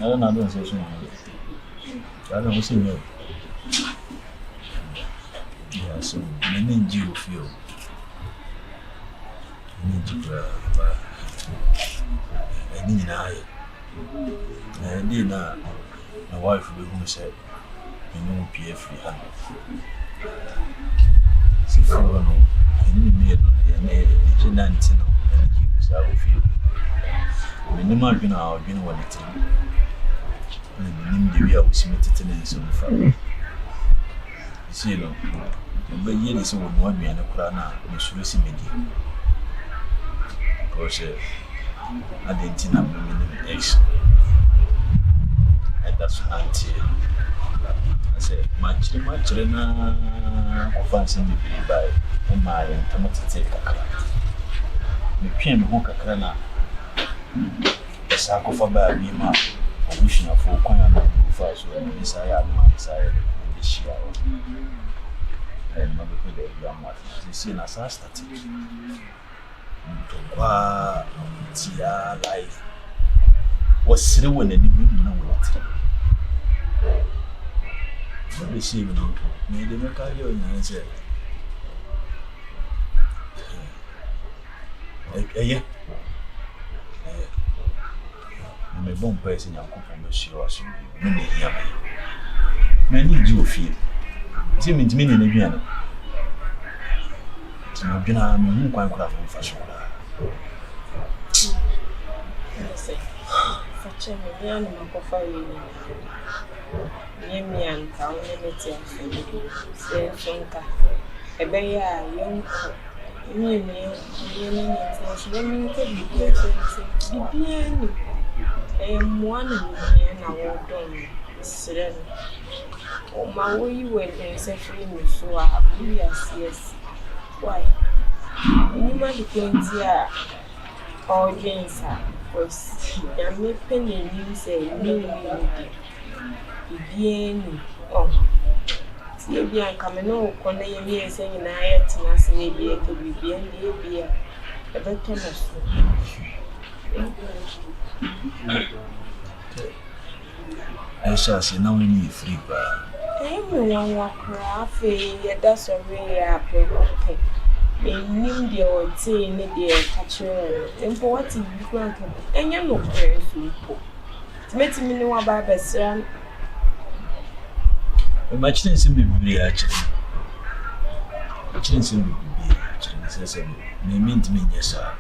I don't know say so. I don't see you. Yeah, so many you feel. Need you I need I did not. My wife will who said, you know, PF 300. See, for no, I need me and a 19 and you I will feel. Minimum been our been one it. And the way I was submitted in some fun. You see, no, but yet is one me and a crana, Miss Lucy Midi. Because I didn't know X. That's auntie. I said, much fancy me by my automatic kakra. Me pin ho kakra na. Esa ko fa ba bi ma. Obushina fo kwan na fa so ni sai aduma sai de shia. Ma be ko de ya ma. Si na sa start. Kwa tia life. Was really when any woman will what they say, made them a carrier and said, yeah, I'm a bomb person. I'll come from the shores. Many do feel. See me, meaning again. It's not been a moon quite craft for sure. Such a man of fire. Yemi and Kaunity say Sonka. A bear, young Yemi, women can be good. I am one and I won't done. Siren. Oh, my way went and set me so I yes. Why? You might be here. All James was a penny you say, no, bien. Oh, see, bien, come no, when they are saying I had to ask maybe it could be bien, a better. I shall say, now we need free bar. Everyone walk craft, that's a way up. Nim dear or say in the dear catcher, and for what you granted, and you're no prayers to put. Let me know about the son. Much things in be actually. Chins in be actually, may mean to me, yes, sir.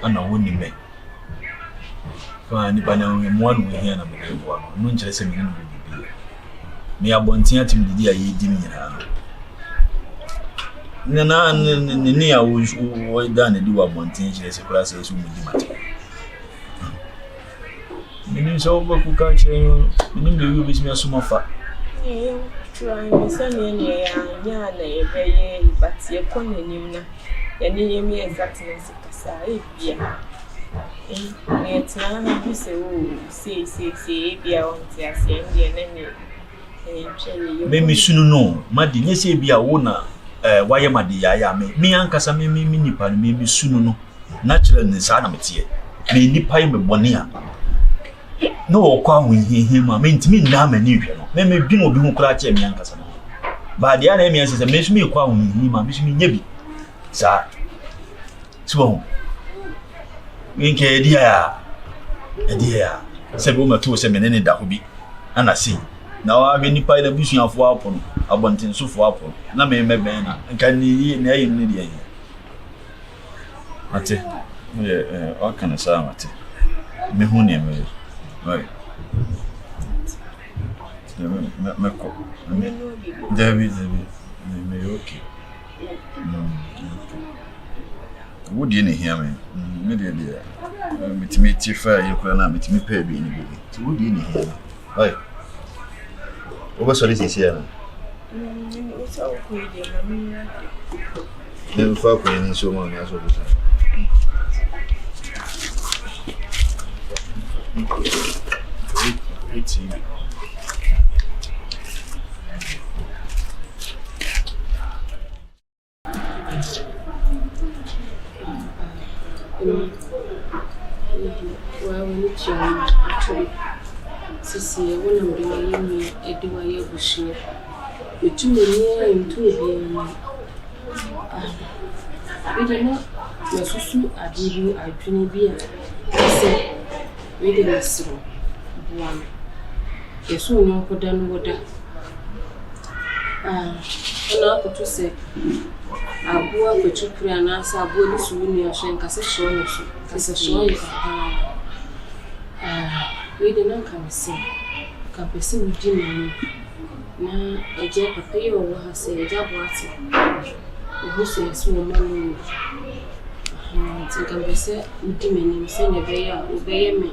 And I wouldn't make. For anybody one way here, I'm one, no just a minute will be. Me a bontia to the dear ye dimmy. Nana near was done and do a montage as a class as we do. Meaning over who catch you, meaning the rubies me a summer fat. Try me, sonny, and very, but you're calling him, and you me exactly as a cassa. Yeah. It's not you say, be a one tear, say, and Maybe soon no, Maddy, you say be a owner. Why am I the Yaya? Me ankasa me nipa me sunu no natural ni sana metie me nipa me bonia no kwa hu him ma me ntimi na ma ni hwe no me dwene obi hu kura che me ankasa no ba de ana me ansese me sumi kwa hu him ma me sumi nya bi sa so nke dia se bo ma to se me ne da ho bi ana si na wa hwe nipa na busuafo apono abonten sofo apono na me na nka ni na yi ni dia ate o kana sa mate me hu ne me right me ko David me okay would you hear me me dia me tifa you ko na me pay bi ni bi would you hear me right over sorry this here it's all good. Then for any so much as well. Well, we need to actually. Sisi, one of the way Edwaya Bushi. The 2 million into a we did not. Masusu adiru adwene bi a se we dey nasro buam yeso nyon koda no woda ona akoto se aboa kwetupura na asa aboa ni su ni ahwe nkase hye no so kase hye yi we dey nan kan se ka pese wudi ni na eje papa yi wo ha se eje aboate wo se yeso mo manu Tinkambese udimeni msene beya ubeye me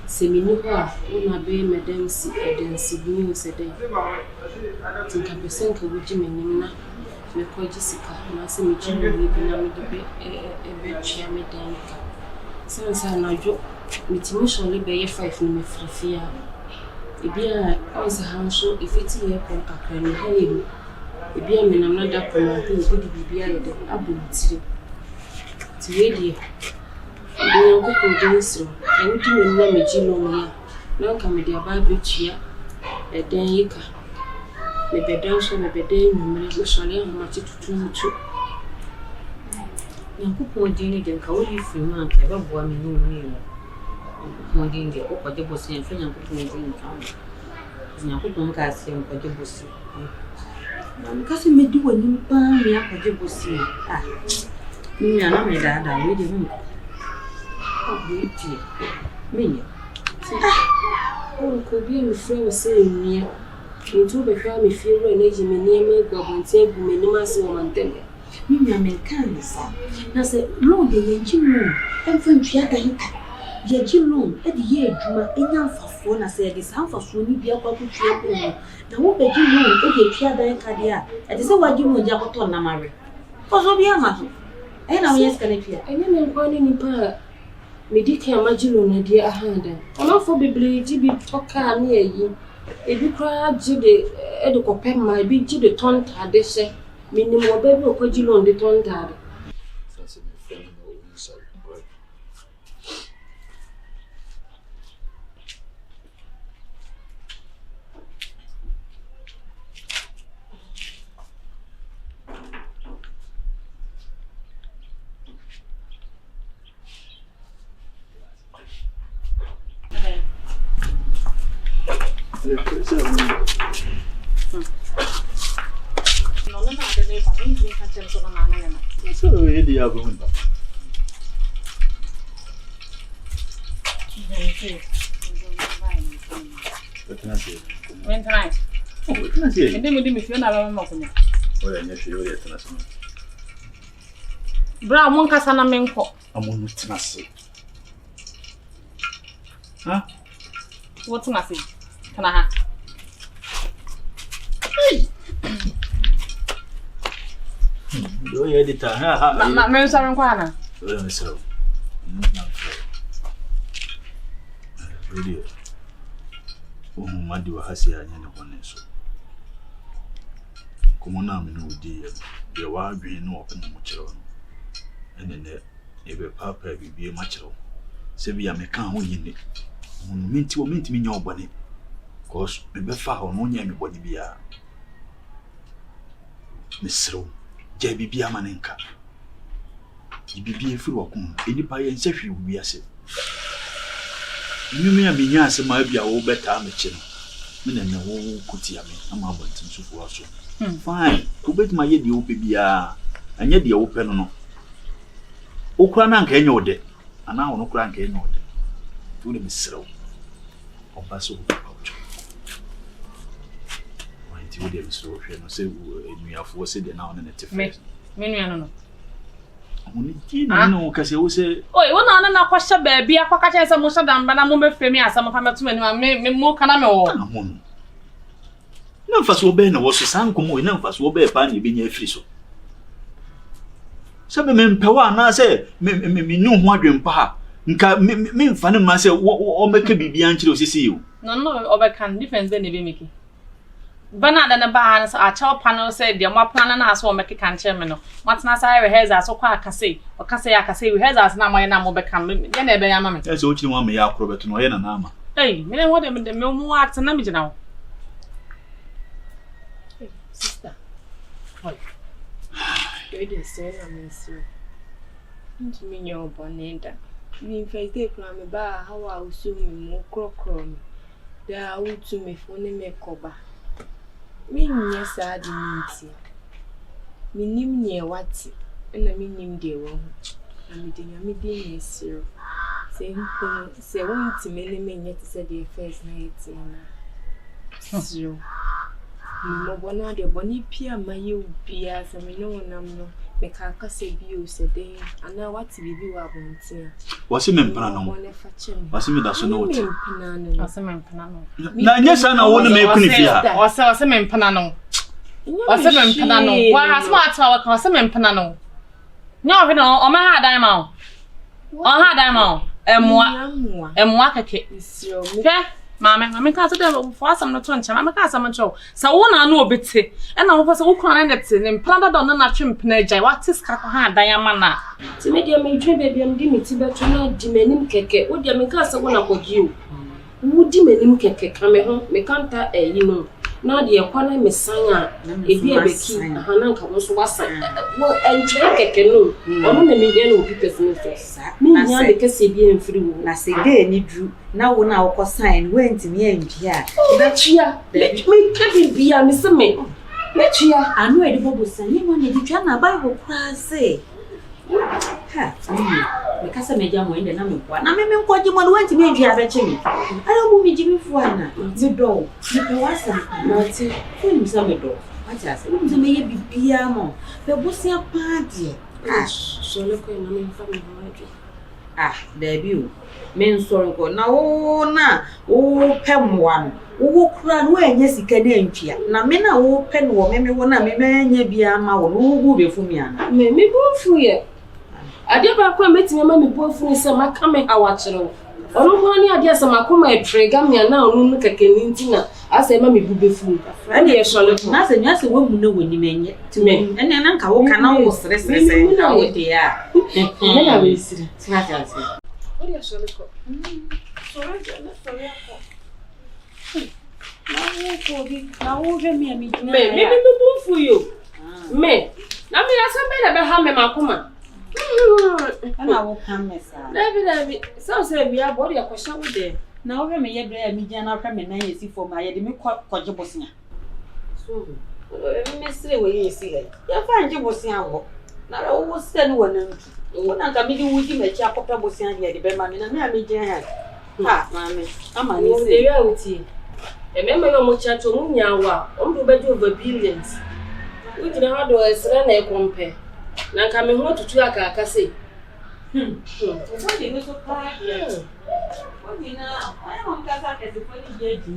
semini kwa una beye medensi edensi bini usede tinkambese nka udimeni na meko jisika na se mijini wibi na midibe ebe chia medenka sansa na jo mitimisho li beye 5 ni mefrifia ebia onsa hanso ifiti ye kon kakra ni hayi ebia menam na da ko na bi bibia yede abulitire Tiwedi. Ndi yanko kodensro. Ewudi me nwa meji no ya. Na nka me dia ba betua eden yika. Me bedan so me bedan nwumre me sole ahomati tututu. Yanko kodeni de nka wori firi ma nka be boa me no nwi no. Kodeni de okode bosi en fanya yanko kodeni nka. Yanko don ka se okode bosi. Na nka se medi wani pa me akode bosi. Mimi ana me dada we de mu. Obiti. Mimi. Ko bi mi frɛ wo sɛ nnua. Ntu be hwa me fie ro na ji me niam egwabonte egu me nim ase wo mantem. Mimi America ni sa. Na sɛ loan de yenji loan. Emfa ntua dan ka. Yenji loan e de ye adwuma enya mfafo na sɛ de sa mfafo ni bia kwa kutua ko no. Na wo be ji loan e de tua dan ka de a. E de sɛ wagi mo ja koto na mare. Ozo bia ma so. Na we yes kana pia enye me nkwani nipa medike amagilo na dia ahanda ona fo bebre ji bi toka na yi ebi kra ji de edukopem ma ebi ji de tonta de hye minimo ba bi okogilo de tonta de When tonight? Oh, and then we didn't feel a lot of Bra, one casana menko. I'm on the tenacity. Huh? What's nothing? Can I have? Do you edit? My son, Quana. So, really, Madu Hasia and one so. Come on, I'm no dear. There will be no open much on. And then there, papa be a much on. Sebia me can't win it. Minti me your bonnet. Cause me be far on one young body be a Miss Row, JB be a manenka. You be a fool of any pie and safe will be a set. You may have been yes, my be a old better amateur. Men and no could see me. I'm about to so also. Fine, to bet my yet the OPBA and yet the open no. Okran can you de, and now no crank can you de. To the Miss Row. Pass over culture. Why do you do so? You know, say we are forced it now in a different. Many, I don't know. No, because you say, oh, you want to question baby. I can't catch some motion down, but I'm more famous. Some of them are me more canamo. No, first will be no was a son come in, no, first will be a panny being a free so. Some men power, and I say, me no more than pa. Me funny myself, or make a baby until see you. No, over can difference then be making. Banana na ba na a chop panel said the more plan na so make kan che me no. What na say rehearsal so kwa akase. Okase akase rehearsals na mo na mo be kan me na ebe ya ma me. Ese ochi mo me ya akro beto no ye na ama. Hey, me na what me mu act na me gina wo. Sister. Oi. You dey say na me so. Nti me nyo bonenda. Me first day plan me ba how I usu me mo krokro me. Da utu me fone me koba. Me nya sad nti. Me nim ne wati. Na me nim de wo. Na me de nya me de ne siro. Se wonti me ne me nya ti se de first na eti na. Siro. Mo bona de boni pia maye ubia se me no nam no. Me ka kase bi o se de ana wati bibi wa bontia. Wasi me mpana no. Wasi me da so no wati. Wase me mpana no. Na nyesa na wo no me kuni fia. Wase me mpana no. Wase me mpana no. Wa asma atwa wa ka wase me mpana no. Nya o no o ma ha dan ma o. O ha dan ma o. Emwa keke. Hwe Mama ka so dey for asam no to nche. Mama ka asam nche. Sa wo na no obete. E na wo fa so wo kran na nete. Ne mpana da na twempena agya. What is ka ko ha dan ama na. Ti me dia me dwe baby am di me ti beto na di manim keke. Wo dia me ka so wo na kogi o. Wo di manim keke ka me ho. Me kanta yi no. Na de ekwana me san a ebi ebeki hanan ka wo so wasan. Wo enche keke no. Ono na me dia no obi person so. Me nya de kese bi emfiri wo. Na se de ni dru na wo na wo ko sign went me enpia. Be chia. Me kebi bia me se me. Me chia. Anu e de bobo san ni mo na di twa na Bible kra se. Ha, me kasa me jamo inde na me kwa. Na me nkoji mo went me enpia be che me. Ara mu mi jimi fu ana. Me do. Me pe wasa na ti. Fu mi sa me do. Acha se. Mu me ye bibia mo. Be bosia pa de. Ah, so le ko na me fa me ho. Ah, there be you. Men sorry ko na wo pemwa no. Wo kura no enye sika de antwia. Na me na wo pe no wo me wo na me nya bia ma wo no gu be fu mi ana. Me bo fu ye. Ade ba kwa metime ma me bo fu ni se maka me hawa kire wo. Ono ho ani ade se makoma e trega me na onu no kakani ntina. Asa ma me bu be fu. Ane ye shole ko. Na se nya se wo mu na woni menye. Time. Ene na nka wo kana wo sere na wo de ya. Me na we sire. Tina se. Ode ye shole ko. Sorry, na sorry ko. Na wo je mi ami. Me bo fu yo. Me. Na me asa be na be ha me makoma. Ana wo kan mesa. David, so say we are body a question with there. Na wo me ye bra mi gya na hwa me nan yesi fo ma ye de me koje bosia. So, me sire we yesi he. Ya fa nje bosia wo. Na wo se no wona ntu. Wo na nka me di wuji me chi akopɛ bosia de de be ma me na me ami gya ha. Ha, mama. Ama ni se. Dey wuti. E me me mo cha to mu nya wa. O mdo be do over billions. We gina ha do esra na e compare. Na nka me ho tutu aka aka se. Wo de no so pa. Wo ni na, ai mo nka sa ke se fo ni je ji.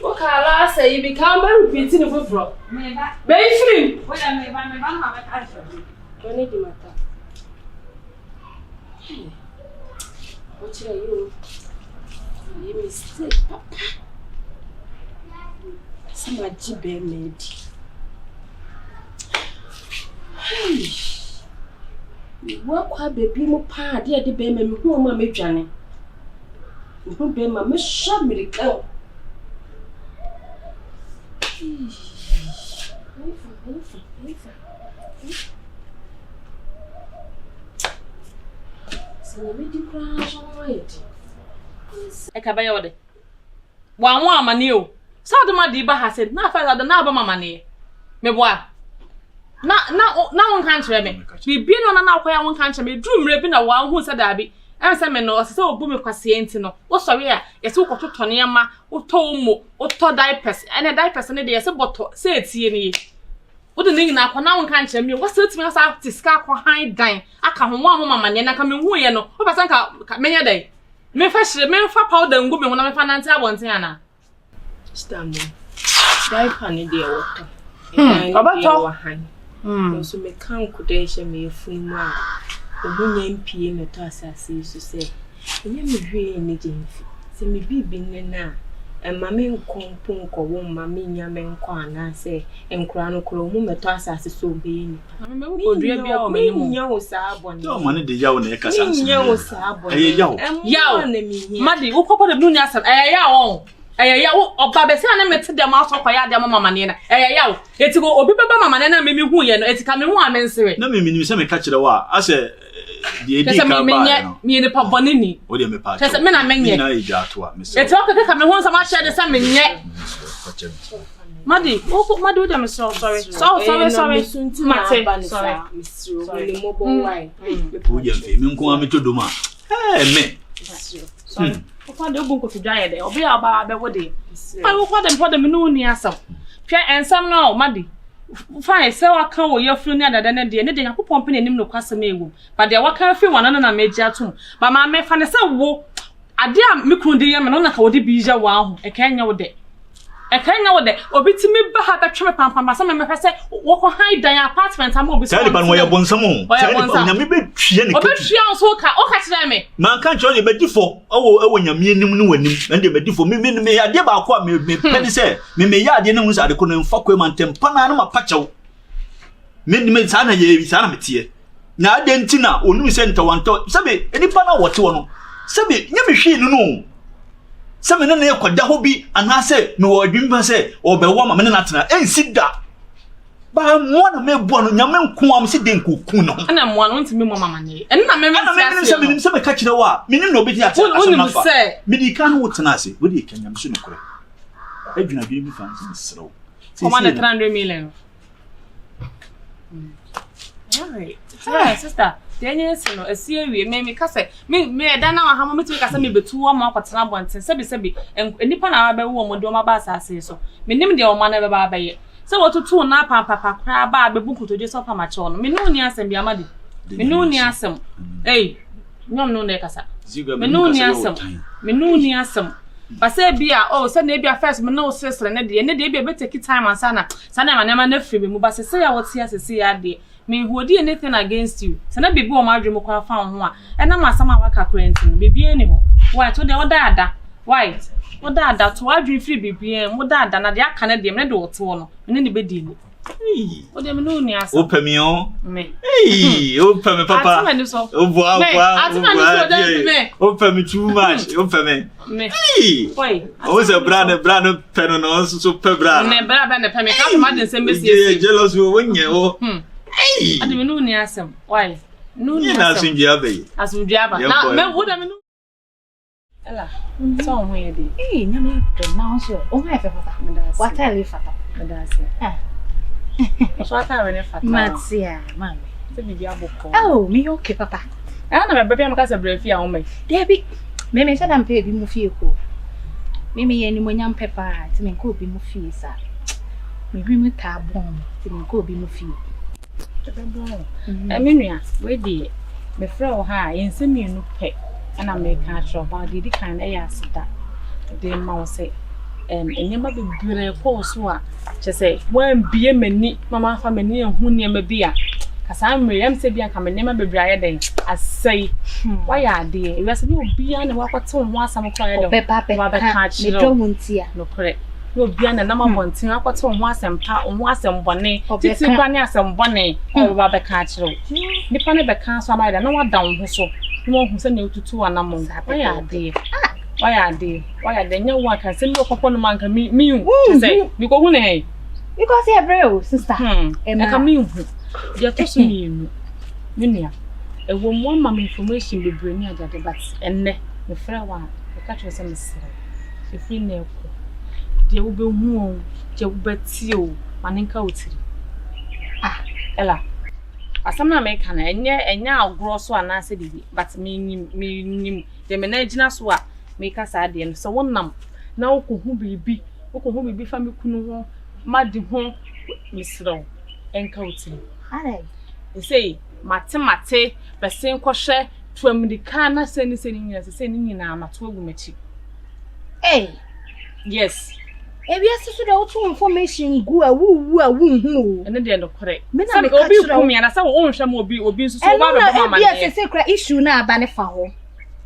Wo ka la say you become repeat ni foforo. Me ba. Be free. Wo da me ba no ma ba ka so. Tony di mata. What are you? You mistake, Papa. Somebody be made. What kwa baby mo pa de be me hu ma me dwane. Mo be ma me sha America. Eka ba yode. Wa nwa amane o. Sa de ma di ba ha se na fa da na ba mamane. Me boa. Na won kan kire me. Bibi no na akoya won kan kire me drum re bi na wa hu se da bi. Em se me no se obu me kwase enti no. Wo sori a ye se wo kototo ne ma, wo to mo, wo to diapers. Ene diapers ne de ye se boto se etie ne ye. Wo de ni na akwa na won kan kire me. Wo se timi asa tiska akwa han dan. Aka ho mo mamane na ka me hu ye no. Wo pesa nka menya dai. Me fa shire me fa powder ngu me ho na me fa nante abonten ana. Stand up. Diaper ni de water. Obato. So me kan kude hye me funu a. Obunya mpie me to asase so se. Enye me hwe ni jemfi. Se me bibi ne na. mame nkompo wo mame nyame nko anase enkura no kro mu meto asase so obeni me odua bia o mani mu nya wo saa bone yo mane de yawo na e kasa nya wo saa bone yawo madi wo kokọ de nu ni asem yawo yawo oba be se na mete dem aso kwaya dem mama ne na yawo etiko obi beba mama ne na memi hu ye no etika me hu amensere na memi ni se me ka kire wa ase de edi ka ba no me ne pa bone ni o de me pa kese me na menye na eja ato a me se etiko keke me hu nsama hye de se menye madi wo dem sorry mate sorry le mobo wai o je fe mi nko am to do ma me sorry o de ogun ko to dwa ye de obi aba be wo de ai wo kwa dem no ni asam hwe ensam no madi fine se wa kan wo yefru ni adada na de ne de yakopon pe nanim no kwasem ewu ba de wa kan fi wana na meji atum ba ma me fa ne se wo ade a me kundi ye me no na ka wo de bija wa ho e kan nya wo de obi ti me ba ha betwe me pam ba se me fa se wo ko han dan apartment am obi se tell ban wo ye bonsam o tell na me be twie ne obi twie on so ka o ka kire me man kan tell you be difo owo nyame nim no wanim na de be difo me ade ba ko a me pedi se me ya ade ne hu sa ade ko no mfa ko man tem pana na ma pachew me sa na ye sa na metie na ade ntina onu se ntawanto sebe enipa na wote wo no sebe nya me hwe no Some men na kwada hobi anase me wo adwimba se obewo ma me na tena ensida ba mo na me bo no nyame nko am se den kokun no ana mo no ntimi mo mama ne enna me se me ka kire wa me ni no bi ti ate aso me di kan wo tena ase wo di kan nyame so no kore adwuna bi mi fa nse srew come on 300 million alright sister Daniels no esie wie me kase me da na ha mo metumi kase me betu wo ma kwatena bonten sebi enipa na ba wo mo do ma ba asase so me nim de wo ma na ba ba ye se wo tutu na papa kra ba bebu kutoje so pa ma che no me no ni asem bia ma de me no ni asem nyom no na kasa me no ni asem ba se bia se na bia first me no sesre ne de bia be take time ansana sana ma na firi mu ba se ya wo tia se ya de me who do anything against you. Sana bibi o madwe mo kwa fa ho a. E na masama waka quarantine bibi eni ho. Why to de oda? Why? Oda to adwe free bibi en mo da na de aka na de me de wote wo no. Me ne be di ni. O de me no ni asa. O pemi o. Me. O pemi papa. Ati me so. O boa. Ati me so de me. O pemi too much. O pemi. Me. Why? O se brand peno no so pe brand. Me bra ba na pe me ka ma de sembe sie. Jealous wo wonye o. Adi me no ni asem. Why? No ni asem. Na asunji abai. Asunji aba. Na me wo da me no. Ela. So ho ye de. Nyame to na so. O ha fe fata. What tell you fata? Me da se. So ata we ne fata. Matia, mami. Se bibi aboko. Oh, me okay papa. Na me bebe am ka se brefi a wo mai. Debi. Me se dan pe bi mu fie ko. Me ye ni mo nyam pepa, ti me ko bi mu fie sa. Me hwi mu ta bom, ti me ko bi mu fie. Menua we di me frɛ wo ha yensemienu pɛ ana me ka atro ba di kan e ya asida de ma wo se enema bebire ko so a che se wan bie mani mama fa mani ehu niema bi a kasa mmerem se bia ka menema bebire aye den asai wa ya ade e wese bi obi a ne wakwate wo asam kra ye de wa be ka me do huntia no kre no bia na nama bontin akwate wo asempa wo asem bone titi kwa ne asem bone o ba be ka akiro nipa ne be ka so ama na wa dan ho so no hu se ne tutu anam wa ya ade nya wa kan se mi okopɔ no man ka mi say mi ko hu ne because e bro sister e ka mi hu dia to so mi nu menua e wo mo ma information bebre ni agade but enne me frɛ wa e ka twɛ se me sere e fi na ko dia wo be hu o dia wo beti o manenka otiri ela asam na me ka na enya agro so anase bibi but me nim de me na gina so a me ka sa de no so wonam na wo ko hu bibi fa me kunu ho madi ho misro enka otiri ale e say mate besen kohwe tuamdika na seni nyina se ni nyina na to agumachi yes ebi asiso da wotu information gu awu hu ene de no kore me na me ka obi ku mi na sa wo nhwe ma obi nso so ba be mama ne ebi asese kra issue na aba ne fa ho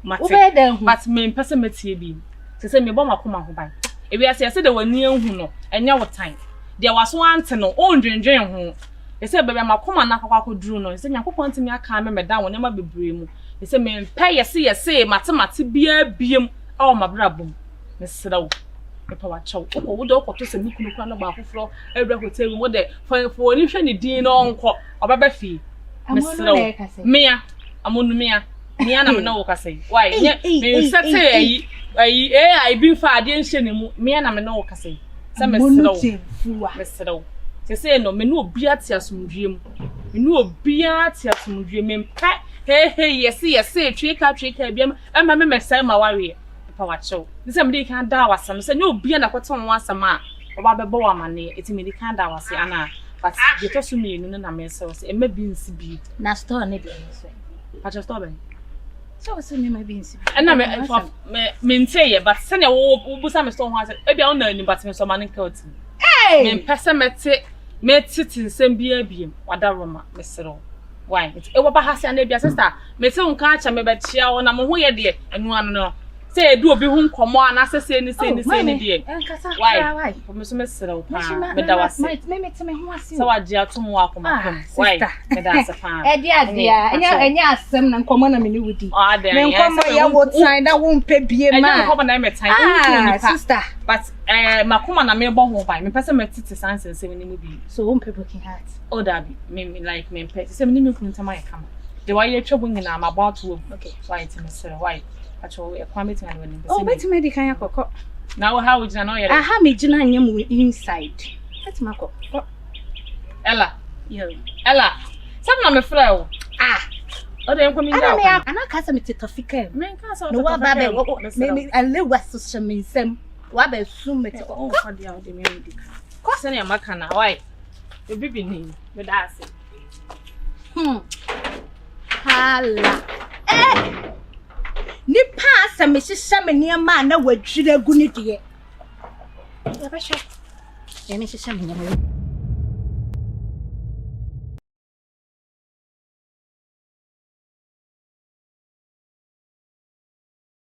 mate but me mpese metie bi se me bo makoma ho ban ebi ase ase de wani ehu no enya wo time de waso ante no o ndwendwen ho ese bebe makoma na akwa duru no ese nyakopon ntimi aka me meda wo ne ma bebre mu ese me mpa yese matemate bia biem awo mabrabom mesra wo epa wa chaw wo de okoto se mikunu kwa na ba afoforo ebra hotel mu de fo ni hwe ni din no onko obaba fi mesra wo mia amonu mia na me na wo kase why me sete ai bi fa ade nhye ne mu mia na me na wo kase se mesra wo se no me no obi ate asomdwem me no obi ate asomdwem me mpa yese tweka biam ema me mesai ma wawe pa wacho nse me dey kan da wasam se no obi na kwaton wasam a oba bebo wa mane eti me dey kan da wase ana but je to so me nu na me se e ma bi nsi bi na store ne bi so pa store ben so me ma bi nsi bi na me nteye but se ne wo busa me store ho ase e bia ona ani but me so mane kelt me pese meti nsem bia biem wadaroma mesero why e wo ba hase na bia sister meti nka acha me be chia wo na mo ho ye de enu anu no se edu obi hu nkomo ana se ni de why me so mesero pa me da wase me ho ase so waje atom wa akoma why me da ase pa e di adia enya asem na nkomo na me ni wudi me nkomo ya wo time da wo mpe bie ma enya nkomo na me time sister but makoma na me bo ho ba me pese me titi sanse se ni mu bi so wo mpe broken heart oh dabi me like me pese se ni me kunta ma yakama de why you trouble nyina ma about to okay why it me say why actually e kwame tin ani oh beti me di kan yakoko now how would you know you aha me gina nyam inside beti makọ Ella some na me frɛ wo o de nko mi nda ana ka sa me tetofika me ka sa no wa ba be me alewa so shemensem wa ba sum me oh for dia o de me di ko se na maka na why you bibi ni me da ase hala ni pa sa me hihye me ne ma na wadwira gu ni de ya ba sha ya me hihye me ne